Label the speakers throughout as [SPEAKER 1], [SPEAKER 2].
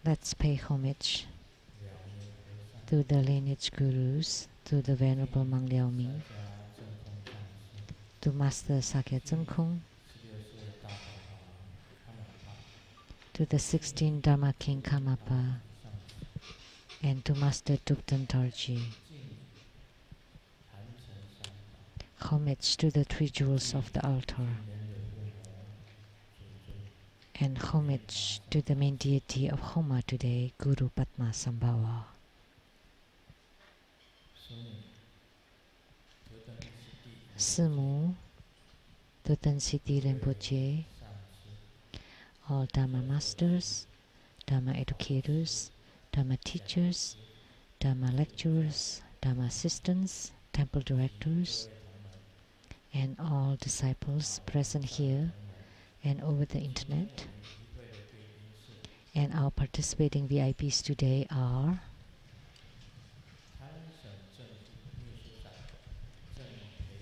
[SPEAKER 1] Let's pay homage to the lineage gurus, to the Venerable Mang Liao Ming, to Master Sakya Zengkong, to the 16 Dharma King Karmapa, and to Master Thupten Tarji. Homage to the three jewels of the altar, and homage to the main deity of Homa today, Guru Padma Sambhava. Simu, Tutan Siti Rinpoche, all Dharma masters, Dharma educators, Dharma teachers, Dharma lecturers, Dharma assistants, temple directors, and all disciples present here and over the internet. And our participating VIPs today are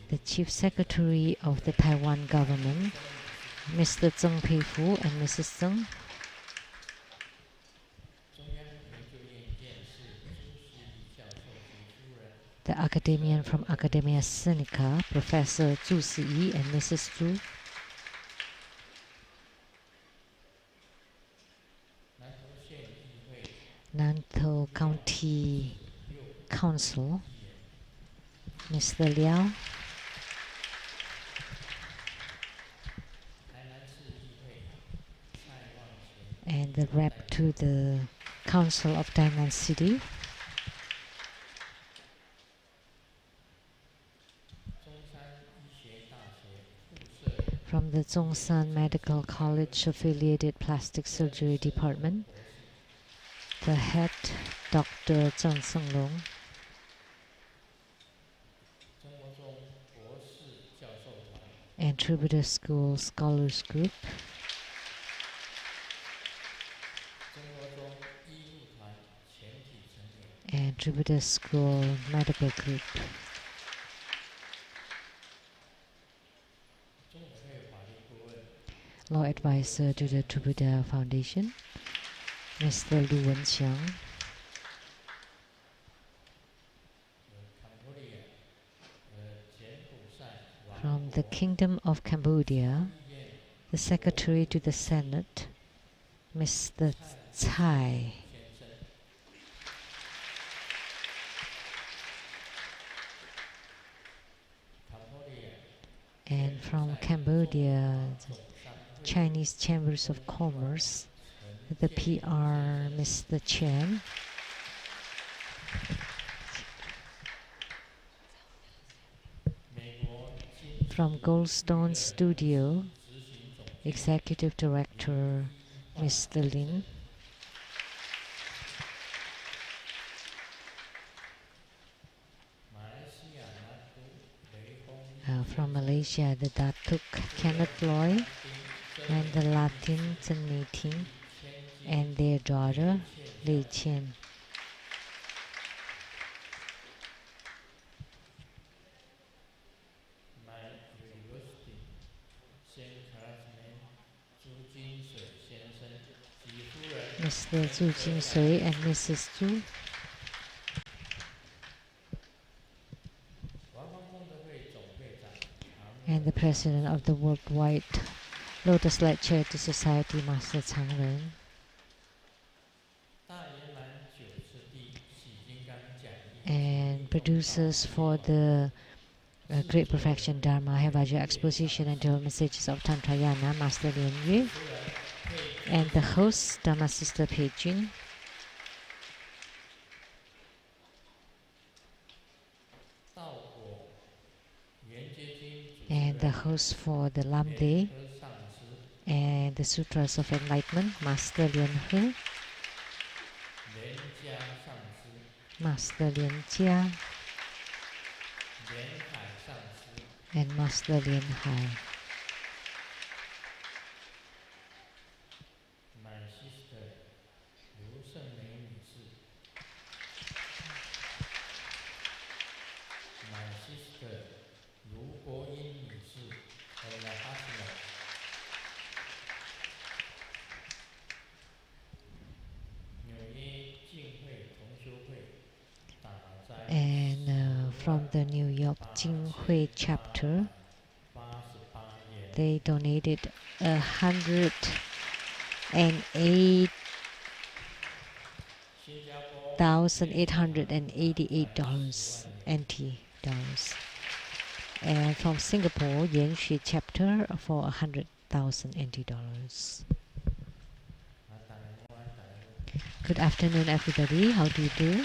[SPEAKER 1] the Chief Secretary of the Taiwan government, Mr. Zheng Peifu and Mrs. Zheng, the academician from Academia Sinica, Professor Zhu Siyi and Mrs. Zhu, Nantou County Council, Mr. Liao, and the rep to the Council of Tainan City, from the Zhongshan Medical College Affiliated Plastic Surgery Department, the head, Dr. Zheng Senglong, and Tributary School Scholars Group, and Tributary School Medical Group. Law Advisor to the Tributary Foundation, Mr. Lu Wenxiang, from the Kingdom of Cambodia, the Secretary to the Senate, Mr. Tsai, and from Cambodia, the Chinese Chambers of Commerce, the PR, Mr. Chen, from Goldstone Studio, Executive Director, Mr. Lin, from Malaysia, the Datuk Kenneth Loy and the Latin Meeting, and their daughter, Lei Chen. Mr. Zhu Jinsui and Mrs. Zhu, and the President of the Worldwide Lotus Light Charity Society, Master Chang Ren, and producers for the Great Perfection Dharma Havaja Exposition and Development Stages of Tantrayana, Master Lien Yue, and the host, Dharma Sister Pei Jun, and the host for the Lamdre and the Sutras of Enlightenment, Master Lien He, Master Lien Jia, and Master Lien Hai. from the New York Jinghui chapter. They donated $108,888 NT dollars. And from Singapore, Yanxi chapter for 100,000 NT dollars. Good afternoon, everybody. How do you do?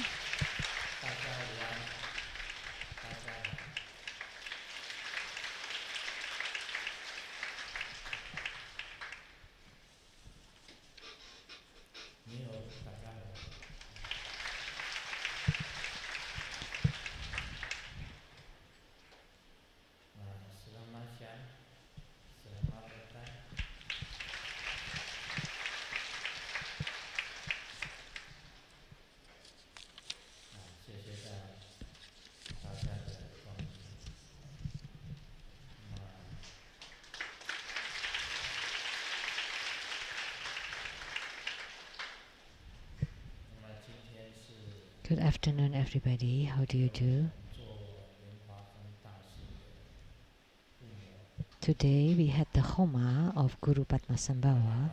[SPEAKER 1] Good afternoon, everybody. How do you do? Today we had the Homa of Guru Padmasambhava.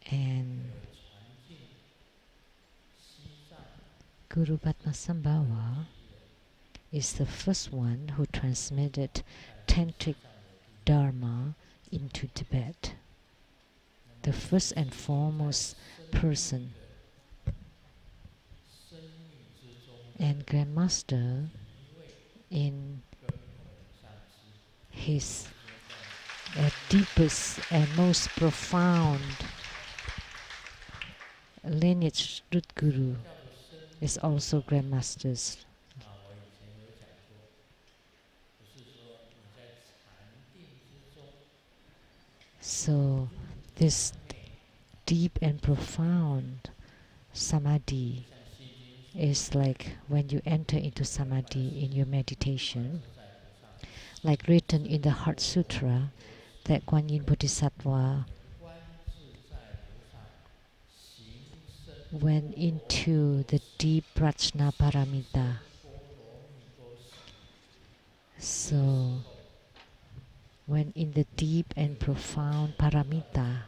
[SPEAKER 1] And Guru Padmasambhava is the first one who transmitted Tantric Dharma into Tibet. The first and foremost person and Grandmaster in his deepest and most profound lineage, Root Guru is also Grandmaster's. So this deep and profound samadhi is like when you enter into samadhi in your meditation, like written in the Heart Sutra, that Guan Yin Bodhisattva went into the deep prajna paramita. So when in the deep and profound paramita,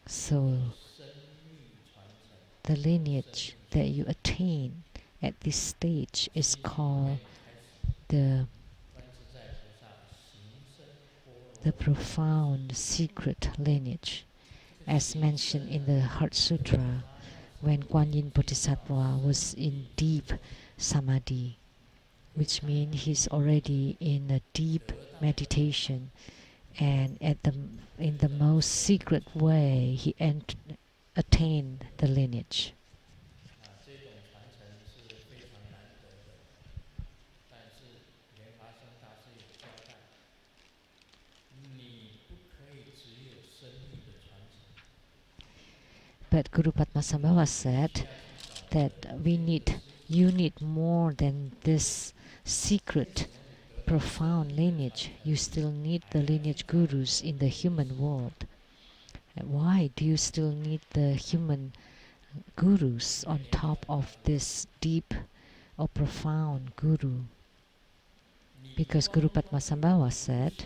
[SPEAKER 1] so the lineage that you attain at this stage is called the profound secret lineage, as mentioned in the Heart Sutra, when Guan Yin Bodhisattva was in deep samadhi, which means he's already in a deep meditation, and in the most secret way he attained the lineage. But Guru Padmasambhava said that you need more than this secret, profound lineage. You still need the lineage gurus in the human world. And why do you still need the human gurus on top of this deep or profound guru? Because Guru Padmasambhava said,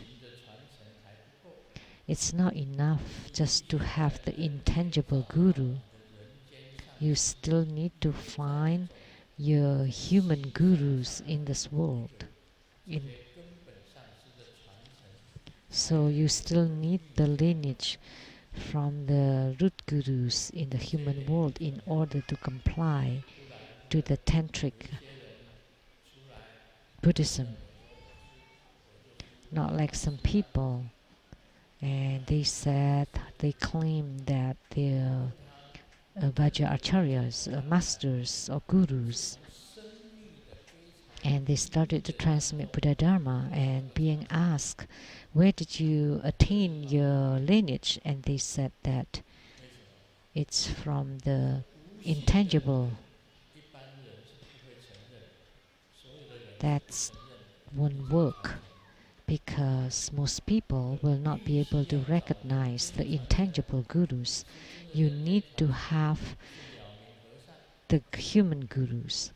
[SPEAKER 1] it's not enough just to have the intangible guru. You still need to find your human gurus in this world. So you still need the lineage from the root gurus in the human world in order to comply to the Tantric Buddhism. Not like some people, and they claim that they're Vajra Acharyas, masters or gurus, and they started to transmit Buddha Dharma, and being asked, where did you attain your lineage? And they said that it's from the intangible. That's one work, because most people will not be able to recognize the intangible gurus. You need to have the human gurus,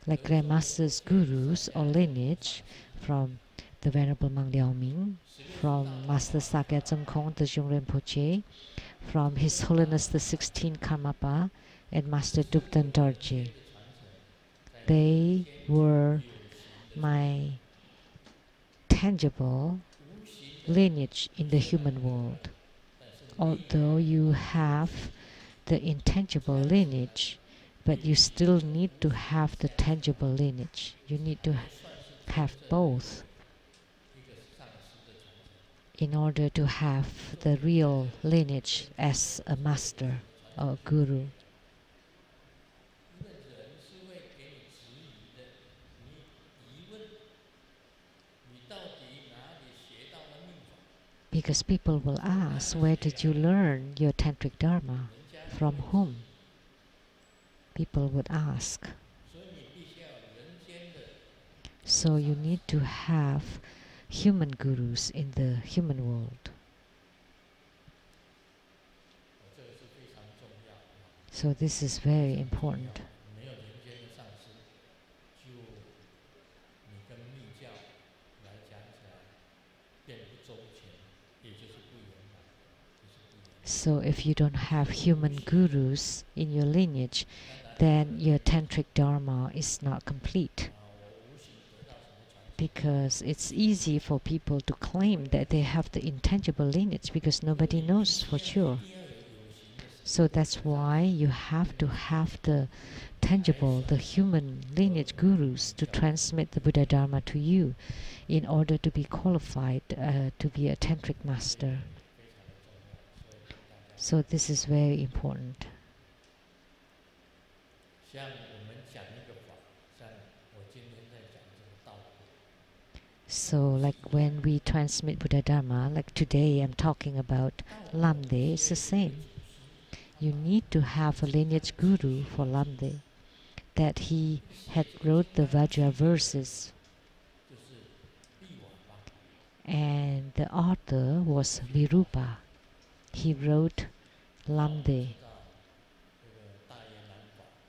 [SPEAKER 1] like Grandmaster's gurus or lineage from the Venerable Mang Liaoming, from Master Sakya Tsongkhong Tejung Rinpoche, from His Holiness the 16th Karmapa, and Master Dupten Dorje. They were my tangible lineage in the human world. Although you have the intangible lineage, but you still need to have the tangible lineage. You need to have both in order to have the real lineage as a master or a guru. Because people will ask, where did you learn your tantric dharma? From whom? People would ask. So you need to have human gurus in the human world. So this is very important. So if you don't have human gurus in your lineage, then your tantric dharma is not complete. Because it's easy for people to claim that they have the intangible lineage because nobody knows for sure. So that's why you have to have the tangible, the human lineage gurus to transmit the Buddha Dharma to you in order to be qualified to be a tantric master. So this is very important. So like when we transmit Buddha Dharma, like today I'm talking about Lamdre, it's the same. You need to have a lineage guru for Lamdre, that he had wrote the Vajra verses. And the author was Virupa. He wrote Lamdre.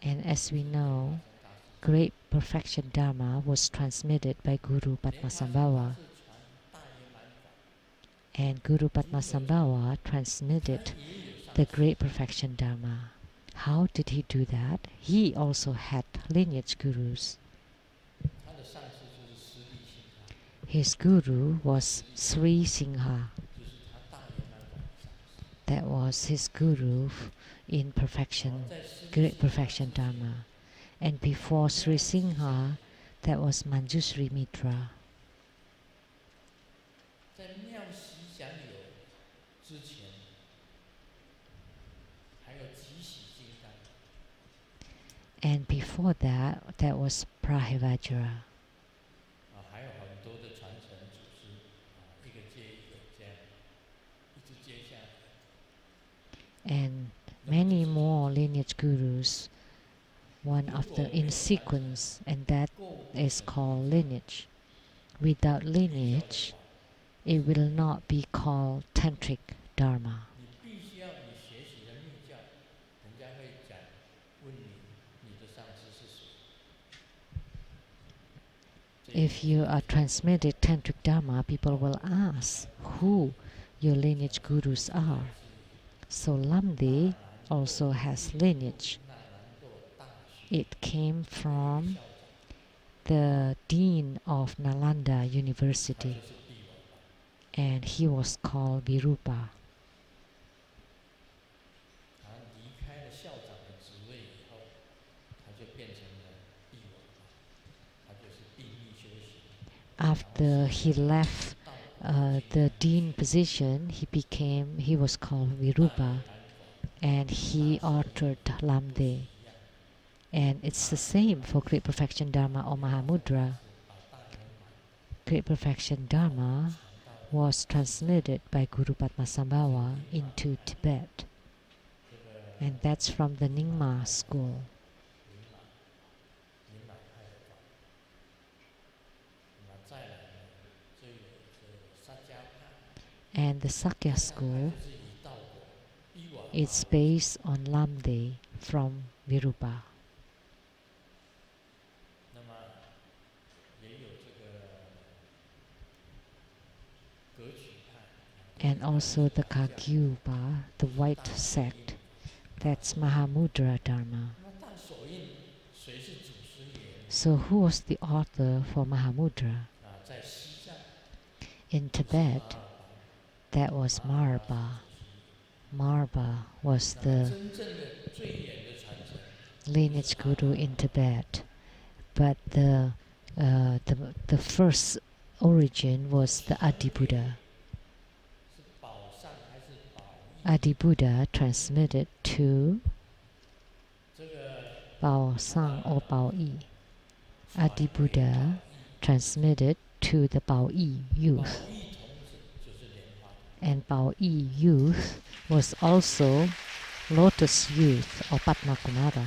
[SPEAKER 1] And as we know, Great Perfection Dharma was transmitted by Guru Padmasambhava. And Guru Padmasambhava transmitted the Great Perfection Dharma. How did he do that? He also had lineage gurus. His guru was Sri Singha. That was his guru in perfection, Great Perfection Dharma. And before Sri Singha, that was Manjusri Mitra. And before that, that was Prahivajra. And many more lineage gurus, one after in sequence, and that is called lineage. Without lineage, it will not be called tantric dharma. If you are transmitted tantric dharma, people will ask who your lineage gurus are. So Lamdre also has lineage. It came from the dean of Nalanda University, and he was called Virupa. After he left the dean position, he was called Virupa, and he authored Lamdre. And it's the same for Great Perfection Dharma or Mahamudra. Great Perfection Dharma was transmitted by Guru Padmasambhava into Tibet. And that's from the Nyingma school. And the Sakya school is based on Lamdre from Virupa. And also the Kagyupa, the white sect, that's Mahamudra Dharma. So who was the author for Mahamudra? In Tibet, that was Marba. Marba was the lineage guru in Tibet, but the first origin was the Adi Buddha. Adi Buddha transmitted to Bao Sang or Bao Yi. Adi Buddha transmitted to the Bao Yi youth. And Bao Yi youth was also Lotus youth or Padma Kumara.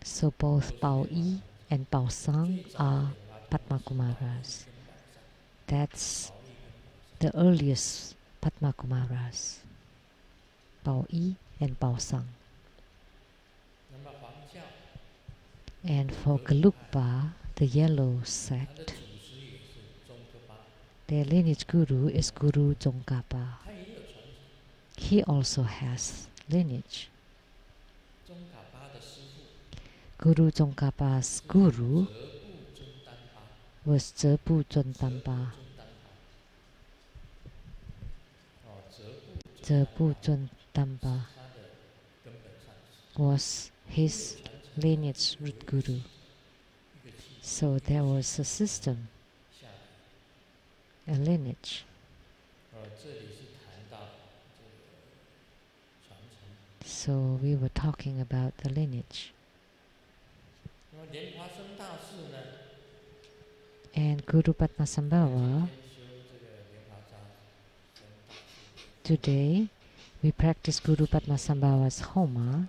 [SPEAKER 1] So both Bao Yi and Bao Sang are Padma Kumaras. That's the earliest Padma Kumaras. Bao Yi and Bao Sang. And for Gelugpa, the yellow sect, their lineage guru is Guru Tsongkhapa. He also has lineage. Guru Tsongkhapa's guru was Zebu Zundanpa. Zebu Zundanpa was his lineage root guru. So there was a system, a lineage. So we were talking about the lineage. And Guru Padmasambhava, today we practice Guru Padmasambhava's Homa,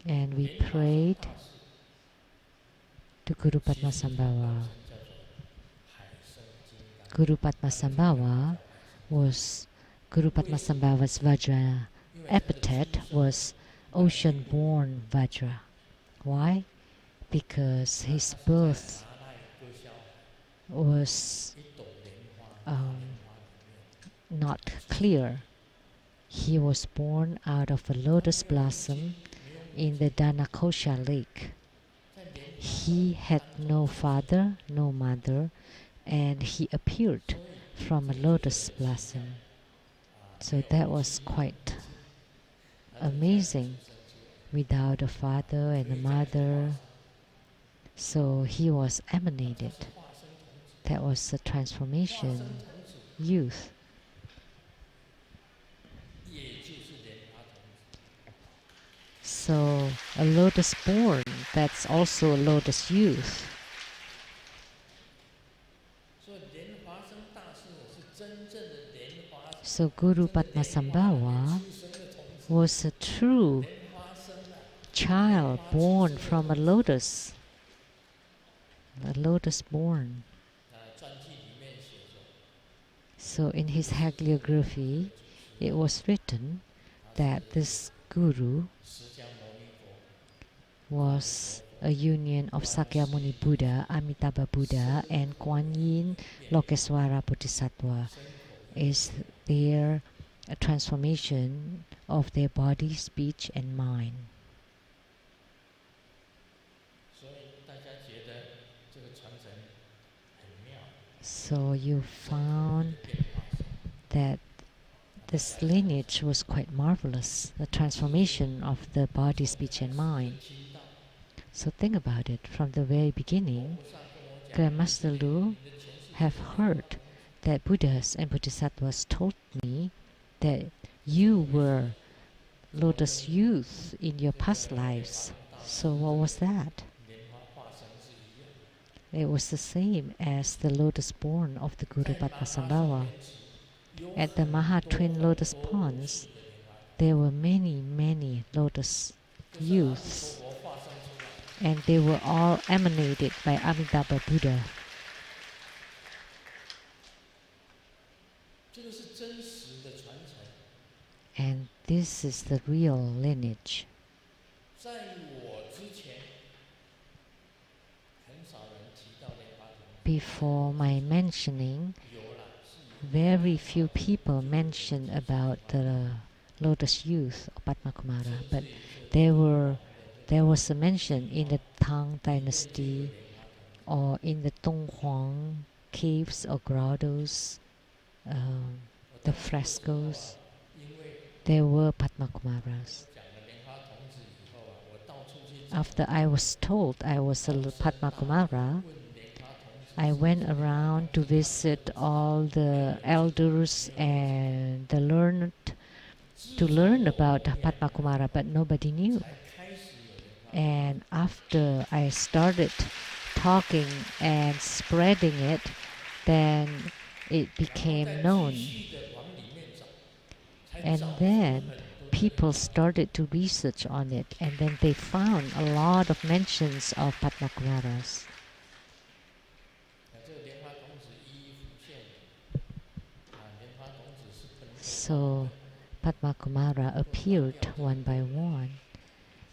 [SPEAKER 1] and we prayed to Guru Padmasambhava. Guru Padmasambhava was Guru Padmasambhava's Vajra epithet was ocean-born Vajra. Why? Because his birth was not clear. He was born out of a lotus blossom in the Dhanakosha lake. He had no father, no mother, and he appeared from a lotus blossom. So that was quite amazing, without a father and a mother. So he was emanated. That was a transformation, youth. So a lotus born, that's also a lotus youth. So Guru Padmasambhava was a true child born from a lotus born. So in his hagiography, it was written that this guru was a union of Sakyamuni Buddha, Amitabha Buddha, and Kuan Yin Lokeswara Bodhisattva. Is their transformation of their body, speech, and mind. So you found that this lineage was quite marvelous, the transformation of the body, speech, and mind. So think about it. From the very beginning, Grandmaster Lu have heard that Buddhas and Bodhisattvas told me that you were lotus youth in your past lives. So what was that? It was the same as the lotus born of the Guru Padmasambhava. At the Maha Twin Lotus Ponds, there were many lotus youths, and they were all emanated by Amitabha Buddha. And this is the real lineage. Before my mentioning, very few people mention about the lotus youth of Padma Kumara, but there was a mention in the Tang dynasty or in the Donghuang caves or grottos, the frescoes. There were Padma Kumaras. After I was told I was a Padma Kumara, I went around to visit all the elders and the learned to learn about Padma Kumara, but nobody knew. And after I started talking and spreading it, then it became known. And then people started to research on it, and then they found a lot of mentions of Padma Kumaras. So Padma Kumara appeared one by one.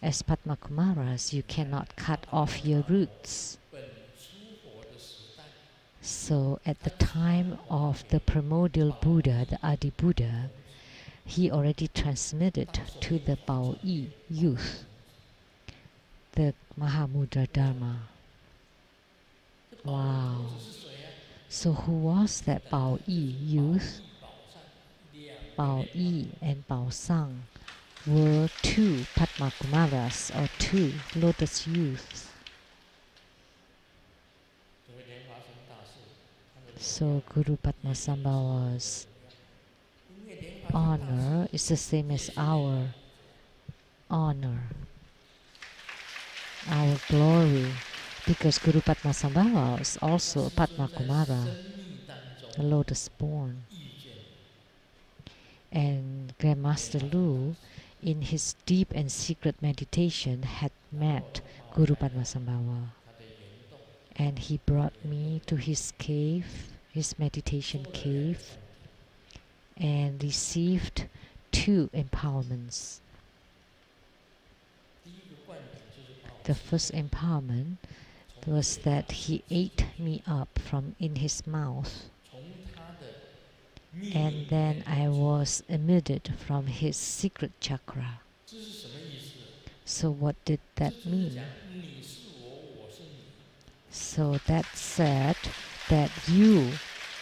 [SPEAKER 1] As Padma Kumaras, you cannot cut off your roots. So at the time of the primordial Buddha, the Adi Buddha, he already transmitted to the Bao Yi youth the Mahamudra Dharma. Wow. So who was that Bao Yi youth? Bao Yi and Bao Sang were two Padma Kumaras or two lotus youths. So Guru Padmasambhava's honor is the same as our honor, our glory, because Guru Padmasambhava is also a Padma Kumara, a lotus born. And Grandmaster Lu, in his deep and secret meditation, had met Guru Padmasambhava. And he brought me to his cave, his meditation cave, and received two empowerments. The first empowerment was that he ate me up from in his mouth, and then I was emitted from his secret chakra. So what did that mean? So that said that you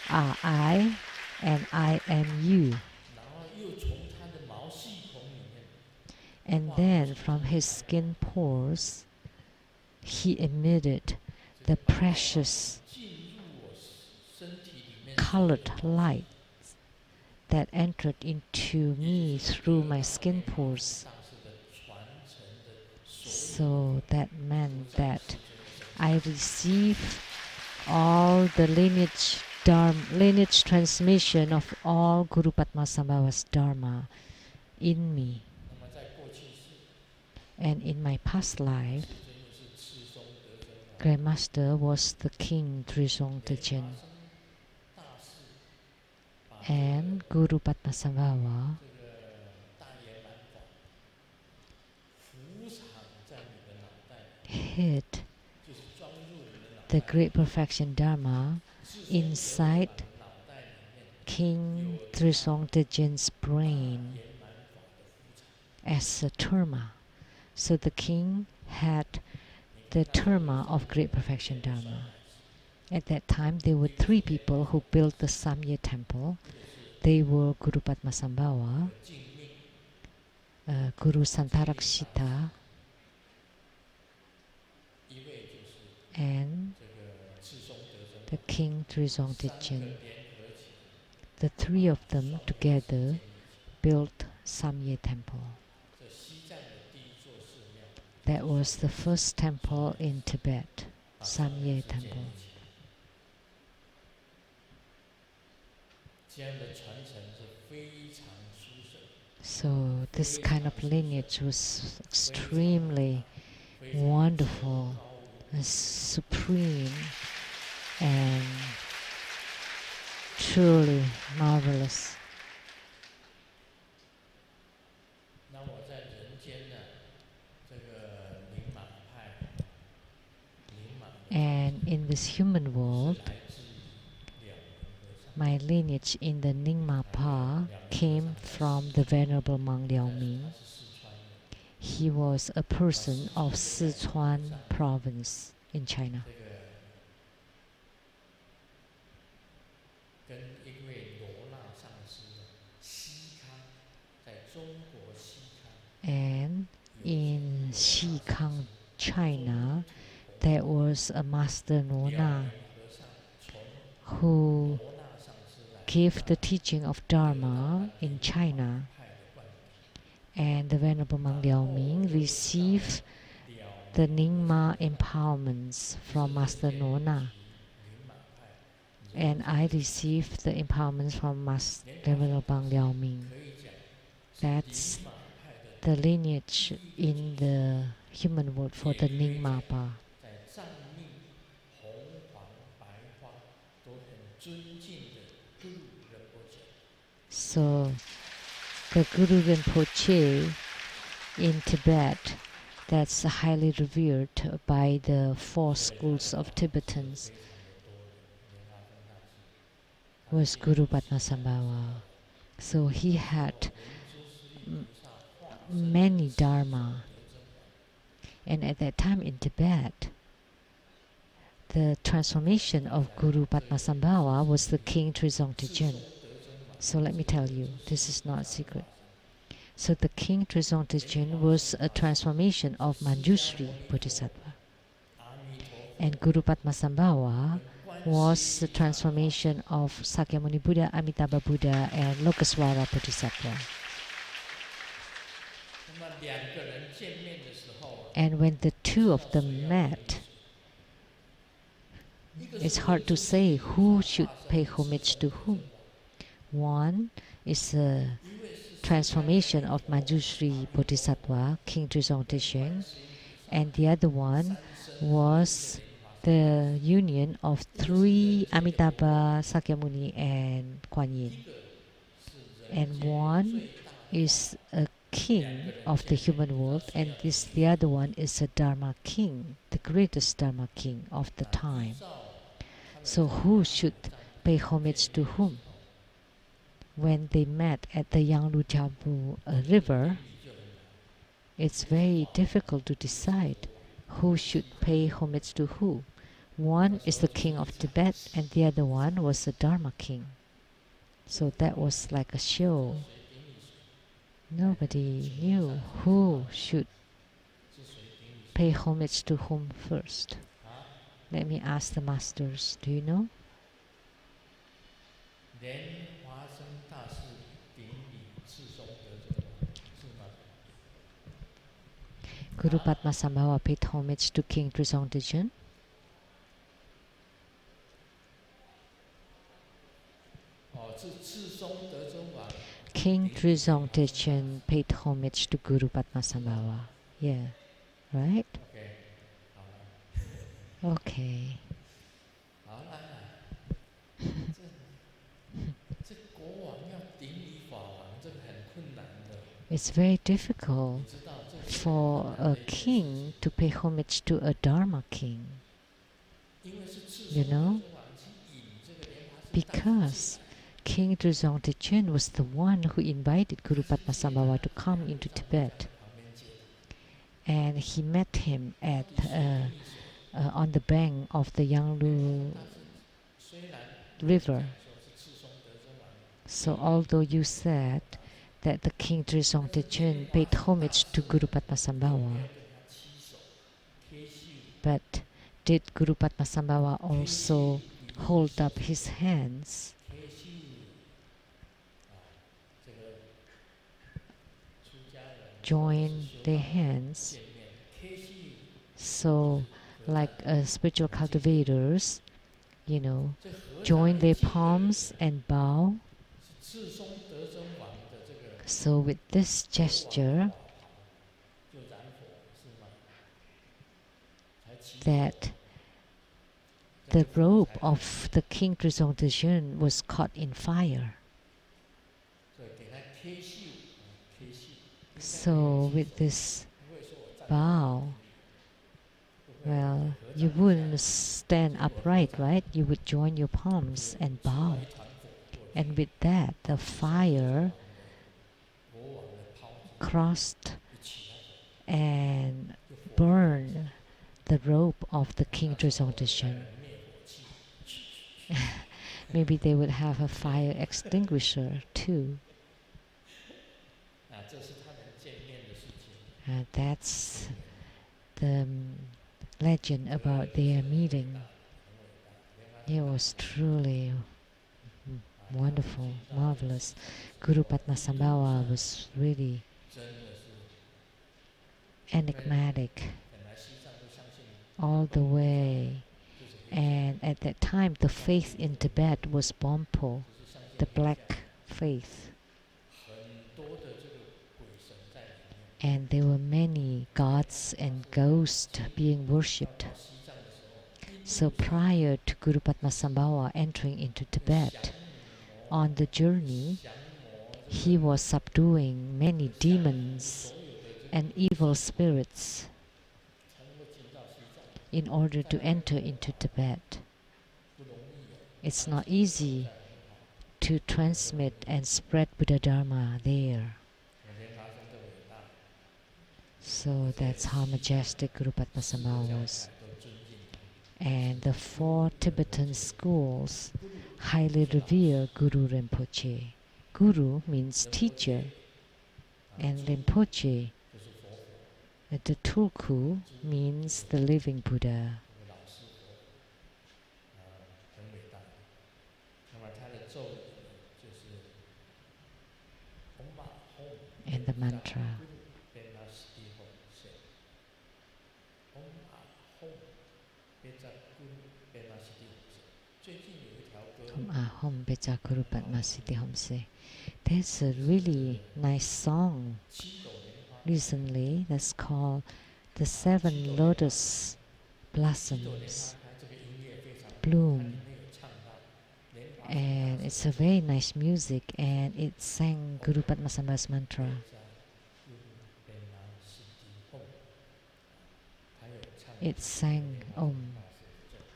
[SPEAKER 1] are I and I am you. And then from his skin pores, he emitted the precious colored light that entered into me through my skin pores. So that meant that I receive all the lineage transmission of all Guru Padmasambhava's Dharma in me. And in my past life, Grandmaster was the King Trisong Tejin. And Guru Padmasambhava hid the Great Perfection Dharma inside King Trisong Tejin's brain as a terma. So the king had the terma of Great Perfection Dharma. At that time, there were three people who built the Samye temple. They were Guru Padmasambhava, Guru Santarakshita, and the King Trisong Tejin. The three of them together built Samye temple. That was the first temple in Tibet, Samye temple. So this kind of lineage was extremely wonderful and supreme and truly marvelous. And in this human world, my lineage in the Nyingma Pa came from the Venerable Monk Liao Ming. He was a person of Sichuan province in China. And in Xikang, China, there was a Master Nona who gave the teaching of Dharma in China. And the Venerable Monk Liao Ming received the Nyingma empowerments from Master Nona. And I received the empowerments from Master Venerable Monk Liao Ming. That's the lineage in the human world for the Nyingma Pa. So the Guru Rinpoche in Tibet, that's highly revered by the 4 schools of Tibetans, was Guru Padmasambhava. So he had many Dharma. And at that time in Tibet, the transformation of Guru Padmasambhava was the King Trizong Tejun. So let me tell you, this is not a secret. So the King Trizong Tejun was a transformation of Manjushri Bodhisattva. And Guru Padmasambhava was the transformation of Sakyamuni Buddha, Amitabha Buddha, and Lokaswara Bodhisattva. And when the 2 of them met, it's hard to say who should pay homage to whom. One is a transformation of Manjushri Bodhisattva, King Trizong Tejun, and the other one was the union of 3 Amitabha, Sakyamuni, and Kuan Yin. And one is a king of the human world, and the other one is a Dharma king, the greatest Dharma king of the time. So who should pay homage to whom? When they met at the Yanglu Jiabu river, it's very difficult to decide who should pay homage to who. One is the king of Tibet, and the other one was the Dharma king. So that was like a show. Nobody knew who should pay homage to whom first. Let me ask the masters, do you know? Guru Padmasambhava paid homage to King Trizong Tejun. King Trizong Tejun paid homage to Guru Padmasambhava. Yeah, right? Okay. It's very difficult for a king to pay homage to a Dharma king. You know? Because King Trizong Tejun was the one who invited Guru Padmasambhava to come into Tibet. And he met him at on the bank of the Yanglu river. So although you said that the King Trizong Tejun paid homage to Guru Padmasambhava, but did Guru Padmasambhava also hold up his hands join their hands? So like spiritual cultivators, you know, join their palms and bow. So with this gesture, that the robe of the King Trizong Dejun was caught in fire. So with this bow, well, you wouldn't stand upright, right? You would join your palms and bow. And with that, the fire crossed and burned the robe of the King Trizong Dejun. Maybe they would have a fire extinguisher too. That's the legend about their meeting. It was truly wonderful, marvelous. Guru Padmasambhava was really enigmatic all the way. And at that time, the faith in Tibet was Bompo, the black faith. And there were many gods and ghosts being worshipped. So prior to Guru Padmasambhava entering into Tibet, on the journey, he was subduing many demons and evil spirits in order to enter into Tibet. It's not easy to transmit and spread Buddha Dharma there. So that's how majestic Guru Padmasambhava was. And the 4 Tibetan schools highly revere Guru Rinpoche. Guru means teacher, and Rinpoche, the Tulku, means the living Buddha. And the mantra. Hum Ahom Beja Guru Padma Siddhi Homse. There's a really nice song recently that's called The 7 Lotus Blossoms Bloom. And it's a very nice music, and it sang Guru Padmasambhava's mantra. It sang Om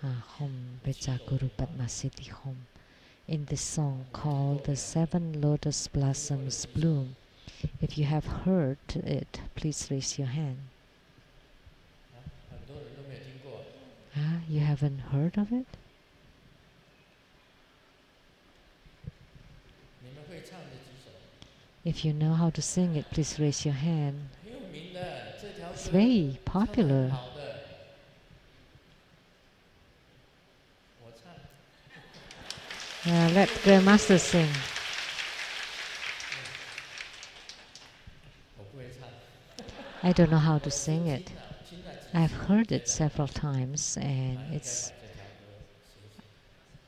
[SPEAKER 1] Ahom Beja Guru Padma Siddhi Hom in this song called The 7 Lotus Blossoms Bloom. If you have heard it, please raise your hand. You haven't heard of it? If you know how to sing it, please raise your hand. It's very popular. Let Grandmaster sing. I don't know how to sing it. I've heard it several times, and it's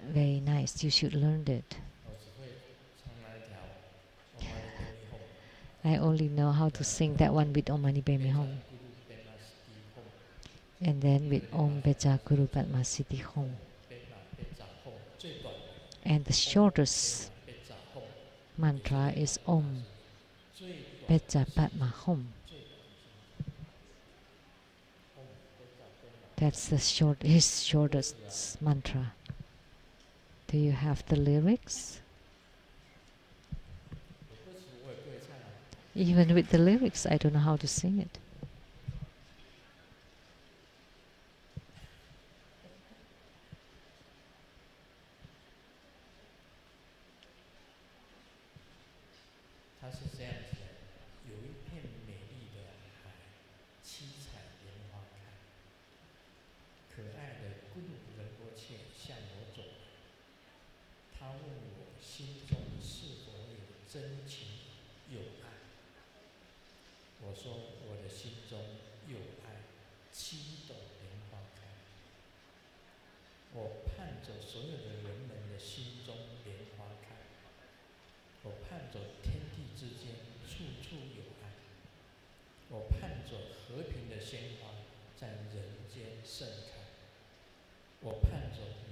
[SPEAKER 1] very nice. You should learn it. I only know how to sing that one with Om Mani Padme Hum, and then with Om Beja Guru Padma Siddhi Hum. And the shortest mantra is Om Beja Padma Hum. That's his shortest mantra. Do you have the lyrics? Even with the lyrics, I don't know how to sing it.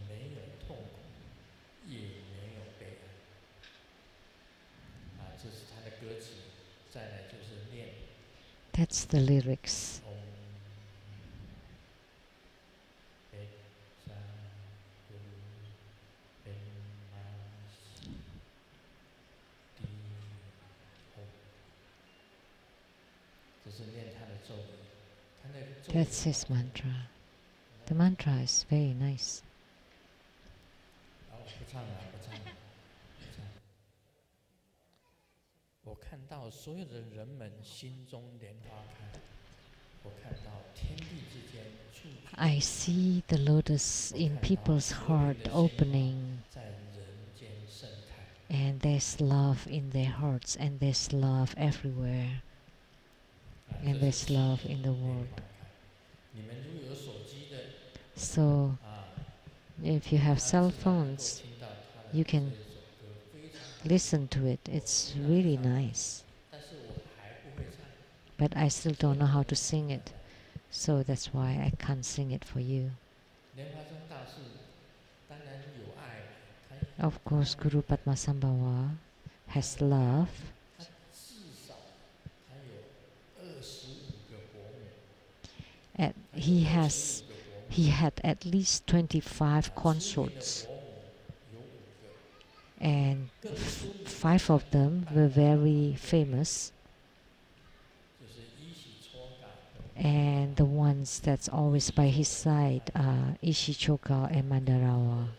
[SPEAKER 2] 没有痛苦，也没有悲哀。这是他的歌词。再来就是念。
[SPEAKER 1] That's the lyrics. That's his mantra. The mantra is very nice.
[SPEAKER 2] 不唱了。我看到所有的人们心中莲花开，我看到天地之间处处。
[SPEAKER 1] I see the lotus in people's heart opening,
[SPEAKER 2] 在人间盛开。
[SPEAKER 1] and there's love in their hearts, and there's love everywhere, and there's love in the world.
[SPEAKER 2] 你们如果有手机的，
[SPEAKER 1] So if you have cell phones, you can listen to it. It's really nice.
[SPEAKER 2] 但是我还不会唱。
[SPEAKER 1] But I still don't know how to sing it, so that's why I can't sing it for you.
[SPEAKER 2] 莲花生大师当然有爱。
[SPEAKER 1] Of course, Guru Padmasambhava has love.
[SPEAKER 2] 他至少他有25个伯母。
[SPEAKER 1] He had at least 25 consorts, and 5 of them were very famous, and the ones that's always by his side are Ishichoka and Mandarawa.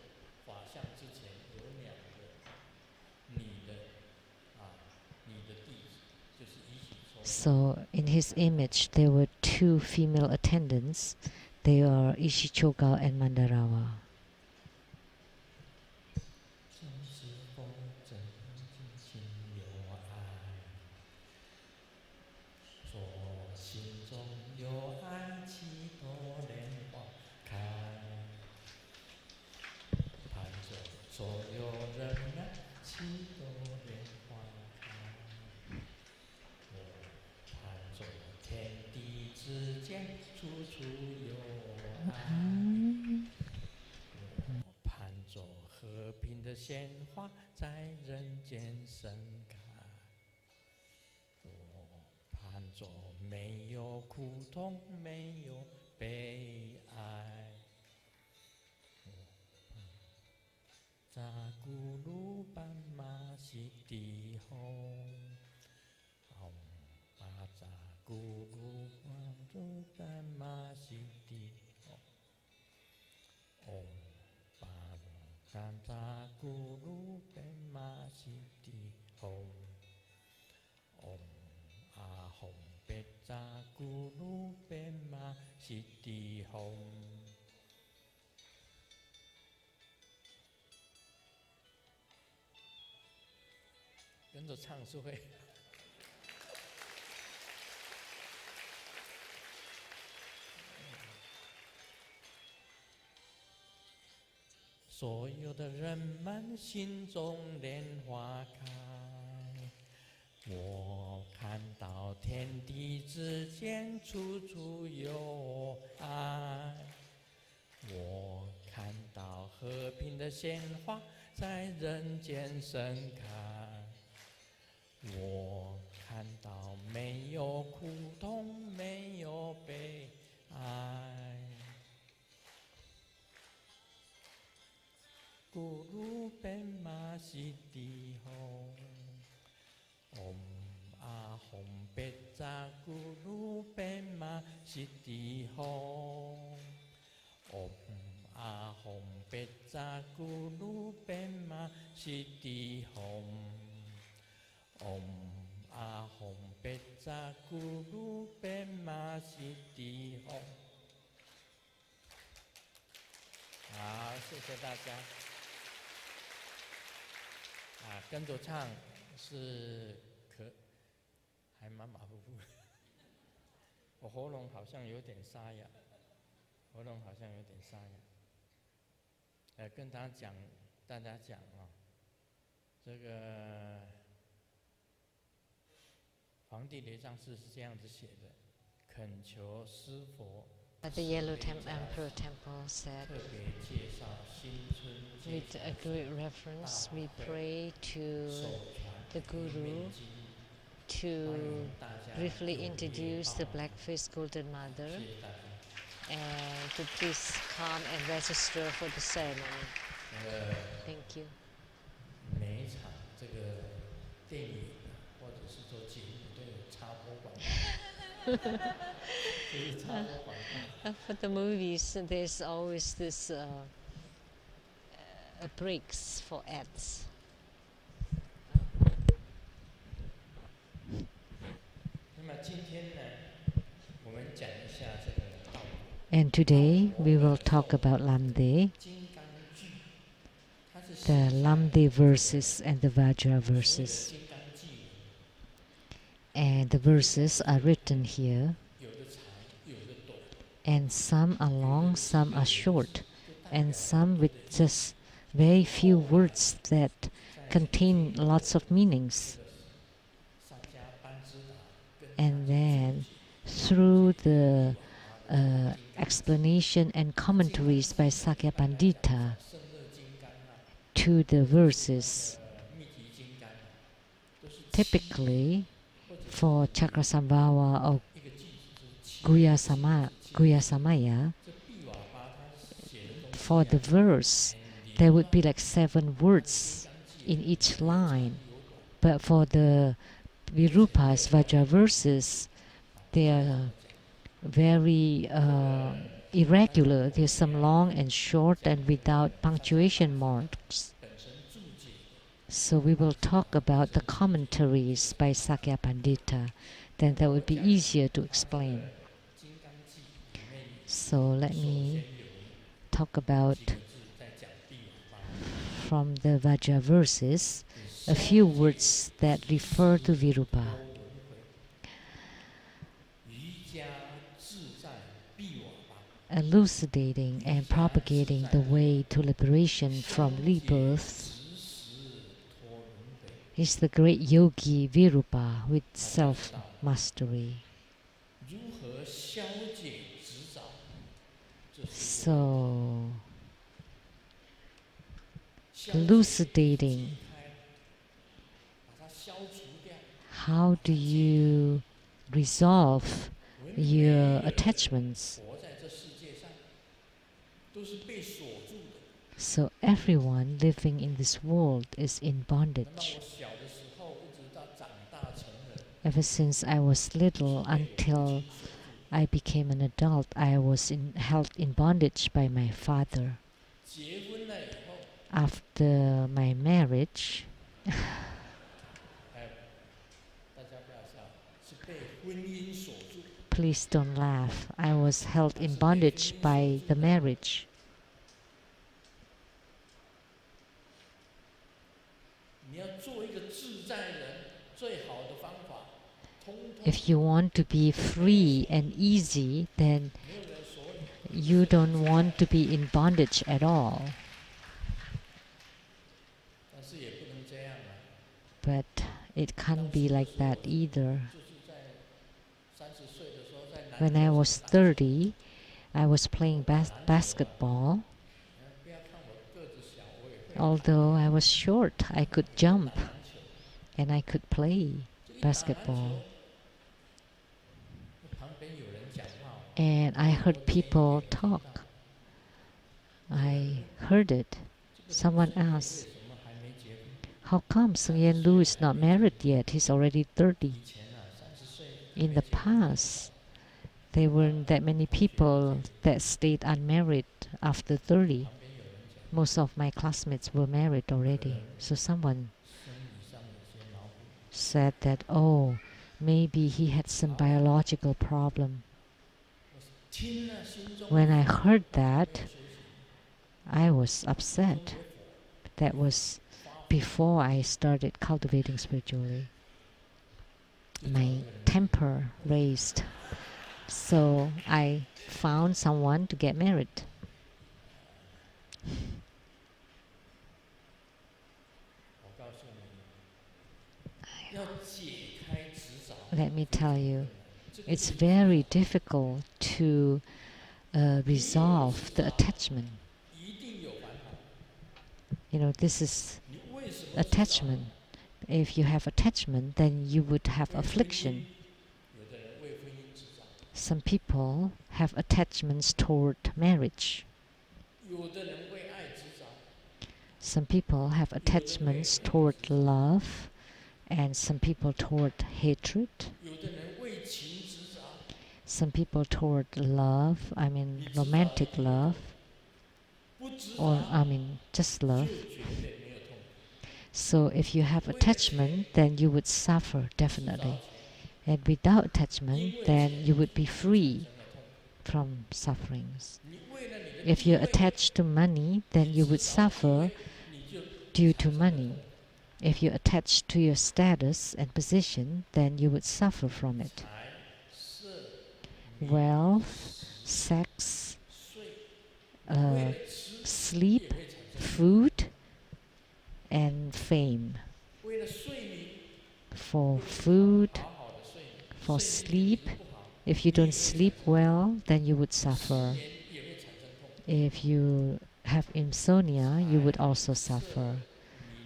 [SPEAKER 1] So in his image there were 2 female attendants. They are Ishichoka and Mandarawa.
[SPEAKER 2] 心中有爱，七朵莲花开，盼着所有人们，七朵莲花开。我盼着天地之间，处处有爱。我盼着和平的鲜花在人间盛开。盼着没有苦痛，没有悲哀。扎咕噜班玛西蒂吽，巴扎咕噜班玛西蒂吽，巴扎咕噜班玛西蒂吽。阿吽贝扎咕噜班玛西蒂吽。跟着唱是会。所有的人们心中莲花开，我看到天地之间处处有爱，我看到和平的鲜花在人间盛开，我看到没有苦痛，没有悲哀。咕噜班玛西蒂吽，阿吽贝扎咕噜班玛西蒂吽，阿吽贝扎咕噜班玛西蒂吽，阿吽贝扎咕噜班玛西蒂吽。好，谢谢大家。跟着唱是还蛮马虎虎的。我喉咙好像有点沙哑，跟大家讲这个黄帝内藏是这样子写的：恳求师佛
[SPEAKER 1] At the Yellow Emperor Temple said,
[SPEAKER 2] 特别介绍新春接
[SPEAKER 1] with
[SPEAKER 2] 财
[SPEAKER 1] a
[SPEAKER 2] 神
[SPEAKER 1] great reference,
[SPEAKER 2] 大
[SPEAKER 1] we
[SPEAKER 2] 法会
[SPEAKER 1] pray to
[SPEAKER 2] 首传
[SPEAKER 1] the
[SPEAKER 2] 黑面
[SPEAKER 1] Guru
[SPEAKER 2] 经，欢
[SPEAKER 1] to
[SPEAKER 2] 迎大家
[SPEAKER 1] briefly
[SPEAKER 2] 踊跃
[SPEAKER 1] introduce
[SPEAKER 2] 报
[SPEAKER 1] the
[SPEAKER 2] 名。
[SPEAKER 1] Black-faced Golden Mother
[SPEAKER 2] 谢谢大家。
[SPEAKER 1] and to please come and register for the ceremony.
[SPEAKER 2] 呃，
[SPEAKER 1] Thank you.
[SPEAKER 2] 每一场这个电影或者是说节目都有插播广告，这是插播广告。
[SPEAKER 1] For the movies, there's always this breaks for ads.
[SPEAKER 2] 那么今天呢，我们讲一下这个道果。
[SPEAKER 1] And today we will talk about Lamdre,
[SPEAKER 2] 金刚句，它是
[SPEAKER 1] the
[SPEAKER 2] 写在
[SPEAKER 1] Lamdre verses and the Vajra
[SPEAKER 2] 所有的
[SPEAKER 1] verses.
[SPEAKER 2] 金刚记文，
[SPEAKER 1] And the verses are written here,
[SPEAKER 2] 有的长，有的短，
[SPEAKER 1] and some are
[SPEAKER 2] 有
[SPEAKER 1] long,
[SPEAKER 2] 的只
[SPEAKER 1] some
[SPEAKER 2] 有
[SPEAKER 1] are
[SPEAKER 2] 文字，
[SPEAKER 1] short,
[SPEAKER 2] 就代
[SPEAKER 1] and
[SPEAKER 2] 表
[SPEAKER 1] some
[SPEAKER 2] 了
[SPEAKER 1] with
[SPEAKER 2] 的
[SPEAKER 1] just very few words that
[SPEAKER 2] 在
[SPEAKER 1] contain
[SPEAKER 2] 这个
[SPEAKER 1] lots of meanings.
[SPEAKER 2] 萨迦班支达跟
[SPEAKER 1] And
[SPEAKER 2] 他
[SPEAKER 1] then
[SPEAKER 2] 注解
[SPEAKER 1] through
[SPEAKER 2] 这个
[SPEAKER 1] the
[SPEAKER 2] 帝王花的金刚经，
[SPEAKER 1] explanation and commentaries by Sakya
[SPEAKER 2] 刚才讲
[SPEAKER 1] Pandita
[SPEAKER 2] 圣乐金刚啊，
[SPEAKER 1] to the verses,
[SPEAKER 2] 密提金刚啊，都是七，
[SPEAKER 1] typically
[SPEAKER 2] 或者是
[SPEAKER 1] for Chakrasambhava or
[SPEAKER 2] 一个句子就是七，
[SPEAKER 1] Guya Samaya,
[SPEAKER 2] 这毕瓦巴他写的东西
[SPEAKER 1] for the
[SPEAKER 2] 啊，
[SPEAKER 1] verse
[SPEAKER 2] 很
[SPEAKER 1] there
[SPEAKER 2] 凌
[SPEAKER 1] would be
[SPEAKER 2] 乱，
[SPEAKER 1] like 7
[SPEAKER 2] 金
[SPEAKER 1] words
[SPEAKER 2] 刚记
[SPEAKER 1] in
[SPEAKER 2] 有
[SPEAKER 1] each
[SPEAKER 2] 长
[SPEAKER 1] line.
[SPEAKER 2] 有短，
[SPEAKER 1] But for the Virupas, Vajra verses,
[SPEAKER 2] 啊，
[SPEAKER 1] they
[SPEAKER 2] 这
[SPEAKER 1] are
[SPEAKER 2] 样讲。
[SPEAKER 1] very irregular. There's some long and short and without punctuation marks.
[SPEAKER 2] 本身注解的
[SPEAKER 1] So we will talk about the commentaries by Sakya Pandita. Then that would be easier to
[SPEAKER 2] 它这
[SPEAKER 1] explain.
[SPEAKER 2] 个金刚记里面，
[SPEAKER 1] So let
[SPEAKER 2] 首
[SPEAKER 1] me
[SPEAKER 2] 先有
[SPEAKER 1] talk about
[SPEAKER 2] 几个字在讲毕瓦巴，
[SPEAKER 1] from the Vajra verses
[SPEAKER 2] 是
[SPEAKER 1] a
[SPEAKER 2] 消
[SPEAKER 1] few
[SPEAKER 2] 解
[SPEAKER 1] words that refer to
[SPEAKER 2] 脱
[SPEAKER 1] Virupa,
[SPEAKER 2] 轮回，瑜伽自在毕瓦巴，
[SPEAKER 1] elucidating and propagating the way to liberation
[SPEAKER 2] 消
[SPEAKER 1] from
[SPEAKER 2] 解
[SPEAKER 1] rebirth.
[SPEAKER 2] 执实脱轮回，
[SPEAKER 1] Is the great yogi Virupa with
[SPEAKER 2] 大家知道
[SPEAKER 1] self-mastery.
[SPEAKER 2] 如何消解执着，这是一个问题。
[SPEAKER 1] So
[SPEAKER 2] 消解
[SPEAKER 1] elucidating,
[SPEAKER 2] 解开，把它消除掉。
[SPEAKER 1] how do you resolve
[SPEAKER 2] 我们每一
[SPEAKER 1] your
[SPEAKER 2] 个人
[SPEAKER 1] attachments?
[SPEAKER 2] 活在这世界上，都是被锁住的。
[SPEAKER 1] So everyone living in this world is in
[SPEAKER 2] 那么
[SPEAKER 1] bondage.
[SPEAKER 2] 我小的时候，一直到长大成人，
[SPEAKER 1] Ever since I was little
[SPEAKER 2] 被父
[SPEAKER 1] until
[SPEAKER 2] 亲锁住。
[SPEAKER 1] I became an adult, I was held in bondage by my father.
[SPEAKER 2] 结婚了以后，
[SPEAKER 1] After my marriage,
[SPEAKER 2] 哎，大家不要笑，是被婚姻锁住。
[SPEAKER 1] please don't laugh, I was held in bondage by the marriage.
[SPEAKER 2] 你要做一个自在人，最好的方法，通通
[SPEAKER 1] If you want to be free and easy, then
[SPEAKER 2] 没有人锁你。
[SPEAKER 1] you don't want to be in bondage at all.
[SPEAKER 2] 但是也不能这样啊，
[SPEAKER 1] But it can't be like that either.
[SPEAKER 2] 就是在30岁的时候，在篮
[SPEAKER 1] When
[SPEAKER 2] 球
[SPEAKER 1] I
[SPEAKER 2] 场
[SPEAKER 1] was
[SPEAKER 2] 打球
[SPEAKER 1] 30, I was playing basketball.
[SPEAKER 2] 不要看我个子小，我也会
[SPEAKER 1] Although I was short, I could
[SPEAKER 2] 打
[SPEAKER 1] jump
[SPEAKER 2] 篮球。
[SPEAKER 1] and I could play
[SPEAKER 2] 这一打篮
[SPEAKER 1] basketball.
[SPEAKER 2] 球，旁边有人讲话，
[SPEAKER 1] And I
[SPEAKER 2] 我
[SPEAKER 1] heard
[SPEAKER 2] 的
[SPEAKER 1] people
[SPEAKER 2] 眼睛听
[SPEAKER 1] talk.
[SPEAKER 2] 到，
[SPEAKER 1] I heard it.
[SPEAKER 2] 这个
[SPEAKER 1] Someone
[SPEAKER 2] 同性恋
[SPEAKER 1] asked,
[SPEAKER 2] 为什么还没结婚？
[SPEAKER 1] how come Sung Yen Lu is not married yet? He's already 30.
[SPEAKER 2] 以前啊，30岁还
[SPEAKER 1] In
[SPEAKER 2] 没
[SPEAKER 1] the
[SPEAKER 2] 结婚
[SPEAKER 1] past, there weren't that many people that stayed unmarried after 30.
[SPEAKER 2] 旁边有人讲，
[SPEAKER 1] Most of my classmates were married already. So someone
[SPEAKER 2] 生理上有些毛病。
[SPEAKER 1] said that, oh, maybe he had some biological problem.
[SPEAKER 2] 我听了心中
[SPEAKER 1] When I heard
[SPEAKER 2] 没有
[SPEAKER 1] that,
[SPEAKER 2] 修行，
[SPEAKER 1] I was
[SPEAKER 2] 心中
[SPEAKER 1] upset.
[SPEAKER 2] 有火，
[SPEAKER 1] That was
[SPEAKER 2] 发火
[SPEAKER 1] before I started cultivating spiritually.
[SPEAKER 2] 就找
[SPEAKER 1] My
[SPEAKER 2] 一个人
[SPEAKER 1] temper raised. So I found someone to get married.
[SPEAKER 2] 我告诉你，要解开执着，
[SPEAKER 1] Let me tell you,
[SPEAKER 2] 这个
[SPEAKER 1] it's
[SPEAKER 2] 就是
[SPEAKER 1] very difficult to resolve the attachment.
[SPEAKER 2] 一定有烦恼。
[SPEAKER 1] This is
[SPEAKER 2] 你为什么执着？
[SPEAKER 1] attachment. If you have attachment, then you would have
[SPEAKER 2] 为婚姻，
[SPEAKER 1] affliction.
[SPEAKER 2] 有的人为婚姻执着，
[SPEAKER 1] Some people have attachments toward marriage.
[SPEAKER 2] 有的人为爱执着，
[SPEAKER 1] Some people have attachments toward love, and some people toward hatred.
[SPEAKER 2] 有的人为情执着。
[SPEAKER 1] Some people toward love, I mean romantic love,
[SPEAKER 2] 不执
[SPEAKER 1] or
[SPEAKER 2] 着
[SPEAKER 1] just
[SPEAKER 2] 就
[SPEAKER 1] love.
[SPEAKER 2] 绝对没有痛苦。
[SPEAKER 1] So if you have attachment, then you would suffer
[SPEAKER 2] 执
[SPEAKER 1] definitely.
[SPEAKER 2] 着
[SPEAKER 1] And without attachment,
[SPEAKER 2] 因为
[SPEAKER 1] then
[SPEAKER 2] 钱
[SPEAKER 1] you would be
[SPEAKER 2] 就
[SPEAKER 1] free
[SPEAKER 2] 产生了痛苦。
[SPEAKER 1] from sufferings.
[SPEAKER 2] 你为了你的
[SPEAKER 1] If
[SPEAKER 2] 地
[SPEAKER 1] you're
[SPEAKER 2] 位，
[SPEAKER 1] attached to money, then
[SPEAKER 2] 你
[SPEAKER 1] you
[SPEAKER 2] 执
[SPEAKER 1] would
[SPEAKER 2] 着地
[SPEAKER 1] suffer
[SPEAKER 2] 位，你就
[SPEAKER 1] due
[SPEAKER 2] 产
[SPEAKER 1] to
[SPEAKER 2] 生了
[SPEAKER 1] money.
[SPEAKER 2] 痛苦。
[SPEAKER 1] If you're attached to your status and position, then you would suffer from it.
[SPEAKER 2] 财色名
[SPEAKER 1] Wealth,
[SPEAKER 2] 食
[SPEAKER 1] sex,
[SPEAKER 2] 睡，你为了吃
[SPEAKER 1] sleep,
[SPEAKER 2] 也会产生痛苦。
[SPEAKER 1] food, and fame.
[SPEAKER 2] 为了睡眠，
[SPEAKER 1] For
[SPEAKER 2] 如果你
[SPEAKER 1] food,
[SPEAKER 2] 好好的睡眠，
[SPEAKER 1] for
[SPEAKER 2] 睡眠品
[SPEAKER 1] sleep,
[SPEAKER 2] 质不好，
[SPEAKER 1] if you
[SPEAKER 2] 你也
[SPEAKER 1] don't
[SPEAKER 2] 会
[SPEAKER 1] sleep
[SPEAKER 2] 产生
[SPEAKER 1] well, then you would
[SPEAKER 2] 失
[SPEAKER 1] suffer.
[SPEAKER 2] 眠也会产生痛苦。
[SPEAKER 1] If you have insomnia, you would also
[SPEAKER 2] 财色
[SPEAKER 1] suffer.
[SPEAKER 2] 名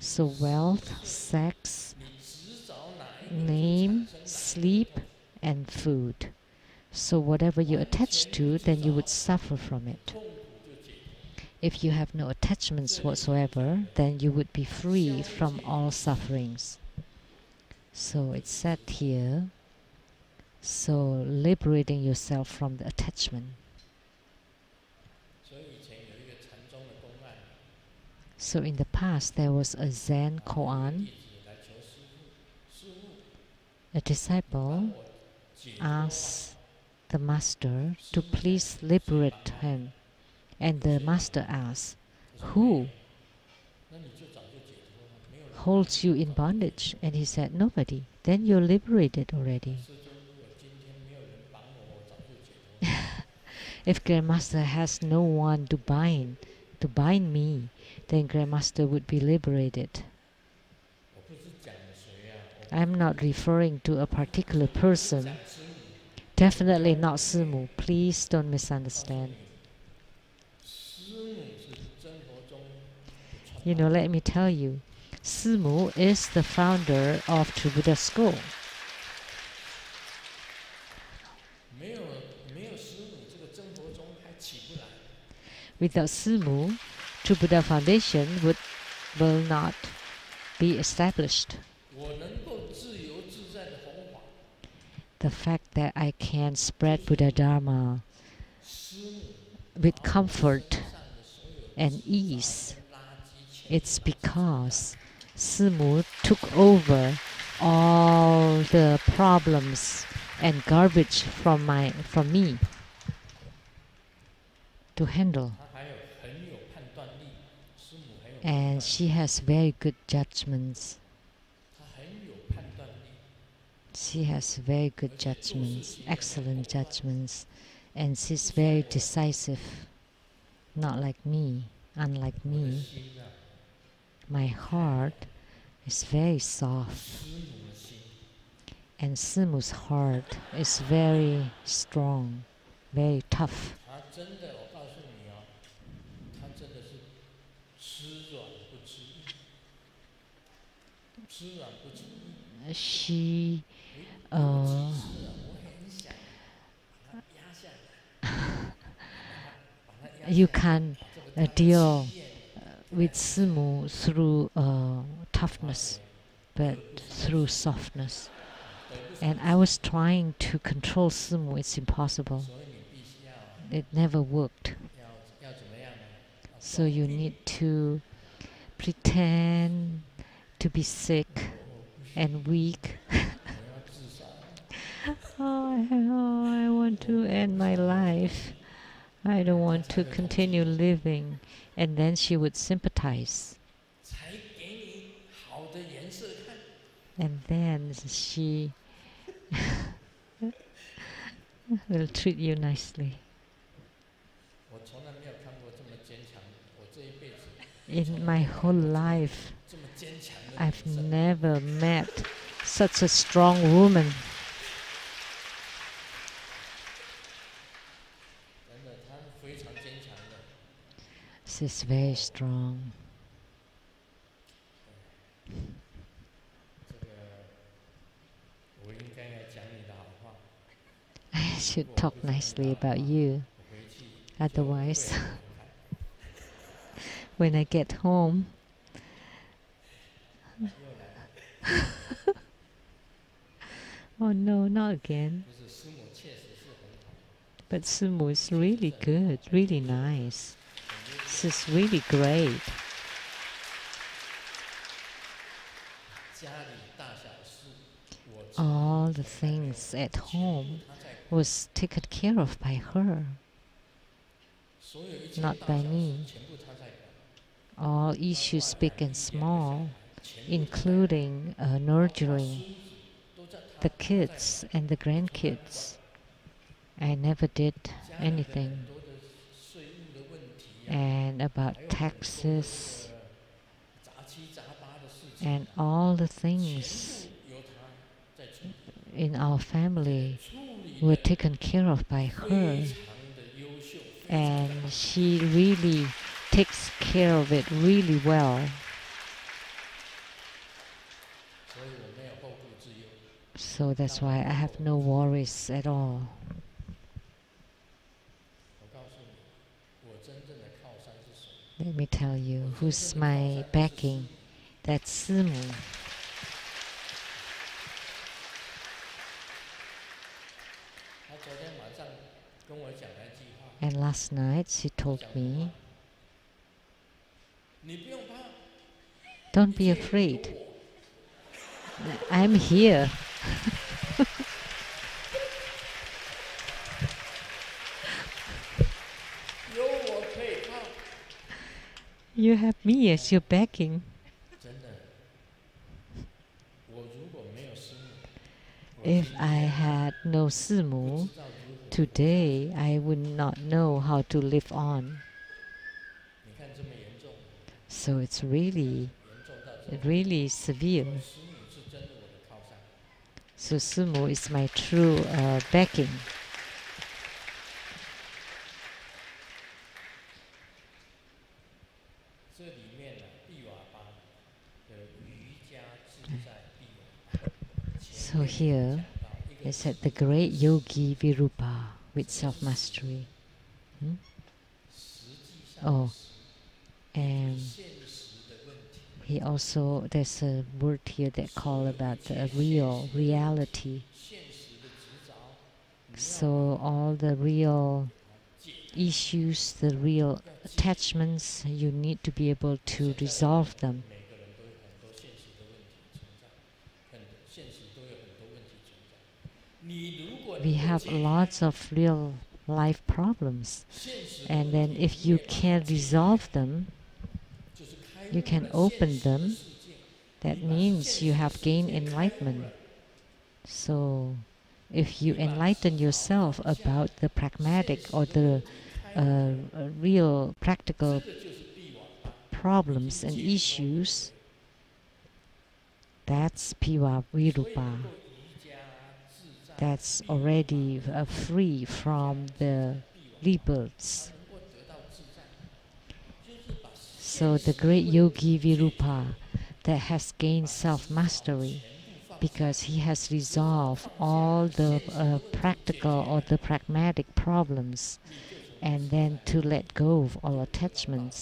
[SPEAKER 1] So
[SPEAKER 2] 食
[SPEAKER 1] wealth,
[SPEAKER 2] 睡，
[SPEAKER 1] sex,
[SPEAKER 2] 你执着哪一个就产
[SPEAKER 1] name,
[SPEAKER 2] 生哪一个
[SPEAKER 1] sleep,
[SPEAKER 2] 痛苦。
[SPEAKER 1] and food. So whatever you
[SPEAKER 2] 完
[SPEAKER 1] attach
[SPEAKER 2] 全
[SPEAKER 1] to,
[SPEAKER 2] 不执
[SPEAKER 1] then you
[SPEAKER 2] 着，
[SPEAKER 1] would suffer from it.
[SPEAKER 2] 痛苦就解脱。
[SPEAKER 1] If you have no attachments whatsoever, then you would be free from all sufferings. So it's said here, so liberating yourself from the attachment.
[SPEAKER 2] 所以以前有一个禅宗的公案，
[SPEAKER 1] So in the past there was a Zen
[SPEAKER 2] 有一个
[SPEAKER 1] koan.
[SPEAKER 2] 弟子来求师父，师父，
[SPEAKER 1] A
[SPEAKER 2] 你帮
[SPEAKER 1] disciple
[SPEAKER 2] 我解脱吧。
[SPEAKER 1] asks the master
[SPEAKER 2] 师
[SPEAKER 1] to
[SPEAKER 2] 父在
[SPEAKER 1] please
[SPEAKER 2] 谁
[SPEAKER 1] liberate
[SPEAKER 2] 帮他？
[SPEAKER 1] him. And the master asks,
[SPEAKER 2] 他说
[SPEAKER 1] who
[SPEAKER 2] 没有，那你就早就解脱了，没有人帮
[SPEAKER 1] holds
[SPEAKER 2] 你
[SPEAKER 1] you in bondage? And he said, nobody. Then you're liberated already.
[SPEAKER 2] 师尊，如果今天没有人帮我，我早就解脱了。
[SPEAKER 1] If Grandmaster has no one to bind me, then Grandmaster would be liberated.
[SPEAKER 2] 我不是讲谁啊，我
[SPEAKER 1] I'm not referring to a particular
[SPEAKER 2] 不是
[SPEAKER 1] person.
[SPEAKER 2] 讲师母，
[SPEAKER 1] Definitely not Simu. Please don't
[SPEAKER 2] 告诉
[SPEAKER 1] misunderstand.
[SPEAKER 2] 你，师母是真佛宗的创办人。
[SPEAKER 1] Let me tell you, Simu is the founder of True Buddha School.
[SPEAKER 2] 没有师母，这个真佛宗还起不来。
[SPEAKER 1] Without Simu, True Buddha Foundation will not be established.
[SPEAKER 2] 我能够自由自在的弘法，
[SPEAKER 1] The fact that I can spread Buddha Dharma
[SPEAKER 2] 师母
[SPEAKER 1] with
[SPEAKER 2] 把我
[SPEAKER 1] comfort
[SPEAKER 2] 身上的所有
[SPEAKER 1] and
[SPEAKER 2] 杂
[SPEAKER 1] ease,
[SPEAKER 2] 跟垃圾钱
[SPEAKER 1] it's because Simu took over all the problems and garbage from me to handle.
[SPEAKER 2] 她还有很有判断力，师母很有判断
[SPEAKER 1] And
[SPEAKER 2] 力，
[SPEAKER 1] she has very good judgments.
[SPEAKER 2] 她很有判断力，
[SPEAKER 1] She has very good judgments, excellent judgments, and she's very decisive. Not like me, unlike
[SPEAKER 2] 我的
[SPEAKER 1] me.
[SPEAKER 2] 心啊，
[SPEAKER 1] My heart is very soft,
[SPEAKER 2] 师母的心，
[SPEAKER 1] and Simu's heart is very strong, very tough.
[SPEAKER 2] 她真的，我告诉你哦，她真的是吃软不吃硬，吃软不吃硬。
[SPEAKER 1] She
[SPEAKER 2] 有几次啊，我很想把它压下来，把它压
[SPEAKER 1] you
[SPEAKER 2] 下来，
[SPEAKER 1] can
[SPEAKER 2] 把这个
[SPEAKER 1] deal
[SPEAKER 2] 气焰
[SPEAKER 1] with Simu through toughness, but through softness.
[SPEAKER 2] 得不
[SPEAKER 1] And I was trying to control Simu. It's impossible.
[SPEAKER 2] 所以你必须要
[SPEAKER 1] It never worked.
[SPEAKER 2] 要怎么样呢？要
[SPEAKER 1] So you
[SPEAKER 2] 装病
[SPEAKER 1] need to pretend to be sick
[SPEAKER 2] 我不
[SPEAKER 1] and weak.
[SPEAKER 2] 我要自杀，
[SPEAKER 1] I want to end my life. I don't want to continue living. And then she would sympathize.
[SPEAKER 2] 才给你好的颜色看。
[SPEAKER 1] And then she will treat you nicely.
[SPEAKER 2] 我从来没有看过这么坚强，我这一辈子
[SPEAKER 1] In my whole life,
[SPEAKER 2] 这么坚强的
[SPEAKER 1] I've
[SPEAKER 2] 女生。
[SPEAKER 1] never met such a strong woman.
[SPEAKER 2] 真的，她
[SPEAKER 1] Yes, it's very strong.
[SPEAKER 2] 这个我应该来讲你的好话。
[SPEAKER 1] I should talk nicely about you.
[SPEAKER 2] 我回去
[SPEAKER 1] Otherwise, when I get home,
[SPEAKER 2] 又来了。
[SPEAKER 1] oh no, not again.
[SPEAKER 2] 不是师母确实是很好，
[SPEAKER 1] But Sumo is really good, really nice. She's really great.
[SPEAKER 2] 家里大小事，我
[SPEAKER 1] All the things at home was taken care of by her,
[SPEAKER 2] 所有一切
[SPEAKER 1] not
[SPEAKER 2] 大
[SPEAKER 1] by
[SPEAKER 2] 小事
[SPEAKER 1] me.
[SPEAKER 2] 全部她在管，
[SPEAKER 1] All issues, big and small,
[SPEAKER 2] 全部她在管，
[SPEAKER 1] including
[SPEAKER 2] 包括
[SPEAKER 1] nurturing
[SPEAKER 2] 孙子都在
[SPEAKER 1] the
[SPEAKER 2] 她在
[SPEAKER 1] kids
[SPEAKER 2] 管，
[SPEAKER 1] and the
[SPEAKER 2] 从来不管。
[SPEAKER 1] grandkids. I never did
[SPEAKER 2] 家里的很
[SPEAKER 1] anything.
[SPEAKER 2] 多的税务的问题
[SPEAKER 1] And
[SPEAKER 2] 还
[SPEAKER 1] about
[SPEAKER 2] 有很多的
[SPEAKER 1] taxes
[SPEAKER 2] 杂七杂八的事情
[SPEAKER 1] and all the
[SPEAKER 2] 全
[SPEAKER 1] things
[SPEAKER 2] 部由她在处理，
[SPEAKER 1] in our family
[SPEAKER 2] 处理
[SPEAKER 1] were
[SPEAKER 2] 得
[SPEAKER 1] taken care of by
[SPEAKER 2] 非
[SPEAKER 1] her.
[SPEAKER 2] 常的优秀，非常的
[SPEAKER 1] And
[SPEAKER 2] 好。
[SPEAKER 1] she really takes care of it really well.
[SPEAKER 2] 所以我没有后顾之忧。
[SPEAKER 1] So that's why I have no worries at all.
[SPEAKER 2] 我告诉你，我真正的靠山是谁？
[SPEAKER 1] Let me tell you who's my backing. That's Simu.
[SPEAKER 2] 他昨天晚上跟我讲了一句话，
[SPEAKER 1] And last night she told
[SPEAKER 2] 讲什么
[SPEAKER 1] me,
[SPEAKER 2] 话？你不用怕，
[SPEAKER 1] don't be
[SPEAKER 2] 有
[SPEAKER 1] afraid.
[SPEAKER 2] 我。
[SPEAKER 1] I'm here.
[SPEAKER 2] 有我可以靠。
[SPEAKER 1] You have me as your backing.
[SPEAKER 2] 真的，我如果没有师母，我
[SPEAKER 1] If
[SPEAKER 2] 今
[SPEAKER 1] I
[SPEAKER 2] 天
[SPEAKER 1] had no
[SPEAKER 2] 不
[SPEAKER 1] Simu,
[SPEAKER 2] 知道如何。
[SPEAKER 1] today I would not know how to live on.
[SPEAKER 2] 你看这么严重，
[SPEAKER 1] So it's really,
[SPEAKER 2] 严重到这么，
[SPEAKER 1] really severe.
[SPEAKER 2] 师母是真的我的靠山。
[SPEAKER 1] So Sumo is my true backing.
[SPEAKER 2] 这里面呢，毕瓦巴的瑜伽自在毕瓦巴。 前
[SPEAKER 1] So
[SPEAKER 2] 面
[SPEAKER 1] here
[SPEAKER 2] 讲到一个
[SPEAKER 1] is at the great yogi Virupa with self-mastery.
[SPEAKER 2] 实际上
[SPEAKER 1] Oh,
[SPEAKER 2] 的实，
[SPEAKER 1] and
[SPEAKER 2] 现实的问题。
[SPEAKER 1] he also, there's a word here that call about the real, reality.
[SPEAKER 2] 现实的执着，
[SPEAKER 1] So all the real issues, the real attachments, you need to be able to resolve them.
[SPEAKER 2] 每个人都有很多现实的问题存在，现实都有很多问题存在。你如果
[SPEAKER 1] We
[SPEAKER 2] 能够
[SPEAKER 1] have
[SPEAKER 2] 解开
[SPEAKER 1] lots of real life problems.
[SPEAKER 2] 现实的
[SPEAKER 1] And
[SPEAKER 2] 问
[SPEAKER 1] then
[SPEAKER 2] 题，
[SPEAKER 1] if you can't resolve them,
[SPEAKER 2] 就是开
[SPEAKER 1] you
[SPEAKER 2] 悟
[SPEAKER 1] can
[SPEAKER 2] 了
[SPEAKER 1] open
[SPEAKER 2] 现实的
[SPEAKER 1] them.
[SPEAKER 2] 世界。
[SPEAKER 1] That
[SPEAKER 2] 你把
[SPEAKER 1] means
[SPEAKER 2] 现
[SPEAKER 1] you
[SPEAKER 2] 实的
[SPEAKER 1] have
[SPEAKER 2] 世
[SPEAKER 1] gained
[SPEAKER 2] 界开悟
[SPEAKER 1] enlightenment.
[SPEAKER 2] 了，
[SPEAKER 1] So if you
[SPEAKER 2] 你把
[SPEAKER 1] enlighten
[SPEAKER 2] 执着
[SPEAKER 1] yourself
[SPEAKER 2] 放下，
[SPEAKER 1] about the
[SPEAKER 2] 现
[SPEAKER 1] pragmatic
[SPEAKER 2] 实
[SPEAKER 1] or
[SPEAKER 2] 的
[SPEAKER 1] the
[SPEAKER 2] 问题开悟了，
[SPEAKER 1] real
[SPEAKER 2] 这
[SPEAKER 1] practical
[SPEAKER 2] 个就是毕瓦巴，
[SPEAKER 1] problems
[SPEAKER 2] 已
[SPEAKER 1] and
[SPEAKER 2] 经解脱了。
[SPEAKER 1] issues, that's Piwa
[SPEAKER 2] 所以能
[SPEAKER 1] Virupa.
[SPEAKER 2] 够瑜伽自在
[SPEAKER 1] That's
[SPEAKER 2] 毕瓦巴
[SPEAKER 1] already
[SPEAKER 2] 的
[SPEAKER 1] free from the
[SPEAKER 2] 瑜伽自在毕瓦巴，
[SPEAKER 1] rebirths.
[SPEAKER 2] 他能够得到自在，就是把
[SPEAKER 1] So
[SPEAKER 2] 现
[SPEAKER 1] the
[SPEAKER 2] 实的
[SPEAKER 1] great
[SPEAKER 2] 问
[SPEAKER 1] yogi
[SPEAKER 2] 题解决，
[SPEAKER 1] Virupa that has gained
[SPEAKER 2] 把执着
[SPEAKER 1] self-mastery
[SPEAKER 2] 全部放下，
[SPEAKER 1] because he has
[SPEAKER 2] 执着
[SPEAKER 1] resolved
[SPEAKER 2] 放
[SPEAKER 1] all
[SPEAKER 2] 下，
[SPEAKER 1] the
[SPEAKER 2] 现实的问题解
[SPEAKER 1] practical or
[SPEAKER 2] 决，
[SPEAKER 1] the pragmatic problems
[SPEAKER 2] 你就成为
[SPEAKER 1] and
[SPEAKER 2] 自
[SPEAKER 1] then
[SPEAKER 2] 在，
[SPEAKER 1] to let go of
[SPEAKER 2] 就
[SPEAKER 1] all
[SPEAKER 2] 得到
[SPEAKER 1] attachments.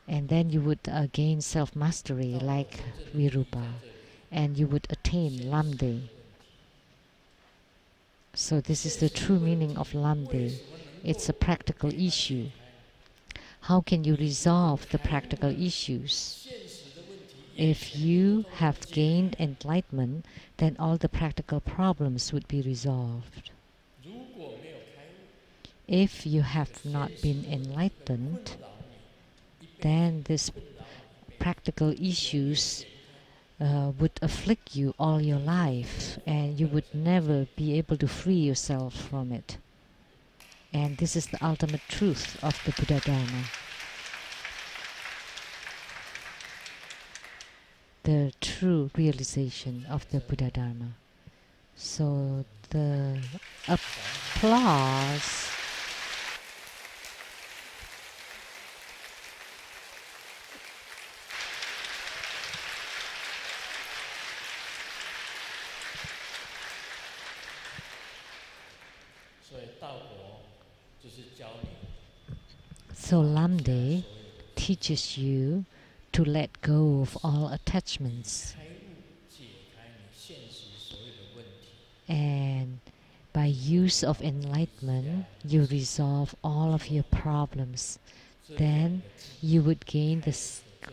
[SPEAKER 1] And then you would gain self-mastery
[SPEAKER 2] 道。
[SPEAKER 1] like
[SPEAKER 2] 真正的意义在
[SPEAKER 1] Virupa
[SPEAKER 2] 这里，
[SPEAKER 1] and you would
[SPEAKER 2] 现
[SPEAKER 1] attain
[SPEAKER 2] 实的
[SPEAKER 1] Lamdre.
[SPEAKER 2] 问题，
[SPEAKER 1] So this is
[SPEAKER 2] 现
[SPEAKER 1] the
[SPEAKER 2] 实的
[SPEAKER 1] true
[SPEAKER 2] 问
[SPEAKER 1] meaning
[SPEAKER 2] 题
[SPEAKER 1] of
[SPEAKER 2] 为
[SPEAKER 1] Lamdre.
[SPEAKER 2] 什么能
[SPEAKER 1] It's
[SPEAKER 2] 够
[SPEAKER 1] a practical
[SPEAKER 2] 给它解
[SPEAKER 1] issue.
[SPEAKER 2] 开？
[SPEAKER 1] How can you
[SPEAKER 2] 你如果
[SPEAKER 1] resolve the
[SPEAKER 2] 开悟
[SPEAKER 1] practical
[SPEAKER 2] 了，
[SPEAKER 1] issues?
[SPEAKER 2] 现实的问题也
[SPEAKER 1] If
[SPEAKER 2] 全部
[SPEAKER 1] you
[SPEAKER 2] 都能
[SPEAKER 1] have
[SPEAKER 2] 解
[SPEAKER 1] gained
[SPEAKER 2] 开。
[SPEAKER 1] enlightenment, then all the practical problems would be resolved.
[SPEAKER 2] 如果没有开悟，
[SPEAKER 1] If you
[SPEAKER 2] 这
[SPEAKER 1] have
[SPEAKER 2] 个
[SPEAKER 1] not
[SPEAKER 2] 现实
[SPEAKER 1] been
[SPEAKER 2] 的问题会困
[SPEAKER 1] enlightened,
[SPEAKER 2] 扰你一辈子，
[SPEAKER 1] then these
[SPEAKER 2] 困扰你一辈子，
[SPEAKER 1] practical
[SPEAKER 2] 永远
[SPEAKER 1] issues
[SPEAKER 2] 解不开。
[SPEAKER 1] would afflict you all your life and you would never be able to free yourself from it. And this is the ultimate truth of the Buddha Dharma. The true realization of the Buddha Dharma. So the applause So Lamdre teaches you to let go of all attachments. And by use of enlightenment, you resolve all of your problems. Then you would gain the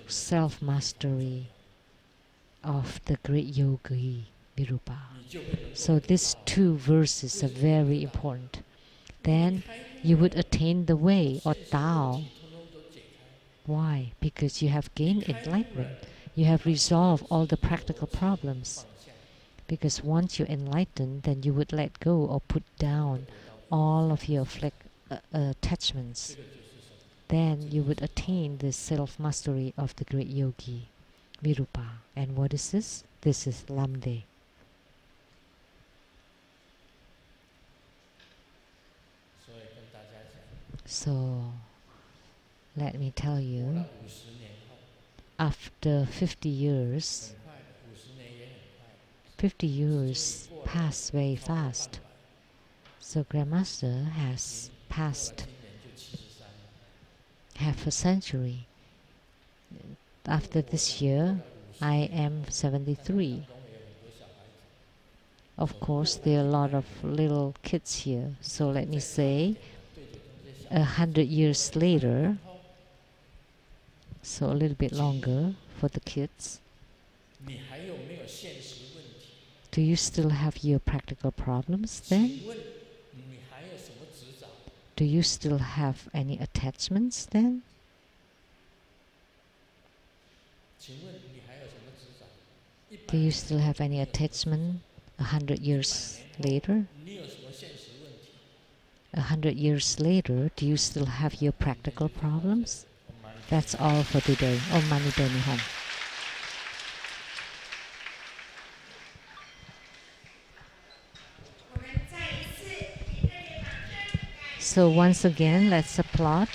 [SPEAKER 1] self-mastery of the great yogi, Virupa. So these two verses are very important. Then you would attain the way or Tao. Why? Because you have gained enlightenment. You have resolved all the practical problems. Because once you're enlightened, then you would let go or put down all of your attachments. Then you would attain the self-mastery of the great yogi, Virupa. And what is this? This is Lamdre. So, let me tell you, after 50 years, 50 years pass very fast. So Grandmaster has passed half a century. After this year, I am 73. Of course, there are a lot of little kids here. So let me say, 100 years later, so a little bit longer for the kids. Do you still have your practical problems then? Do you still have any attachments then? Do you still have any attachment 100 years later? 100 years later, do you still have your practical problems? That's all for today. Om Mani Padme Hum. So once again, let's applaud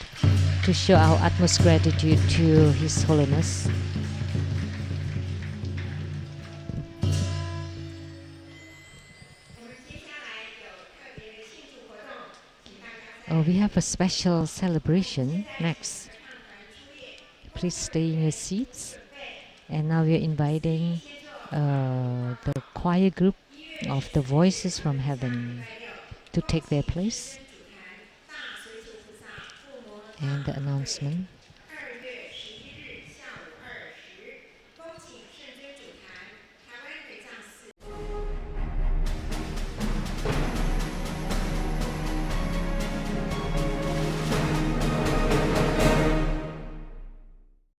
[SPEAKER 1] to show our utmost gratitude to His Holiness. Oh, we have a special celebration next. Please stay in your seats. And now we are inviting the choir group of the Voices from Heaven to take their place. And the announcement.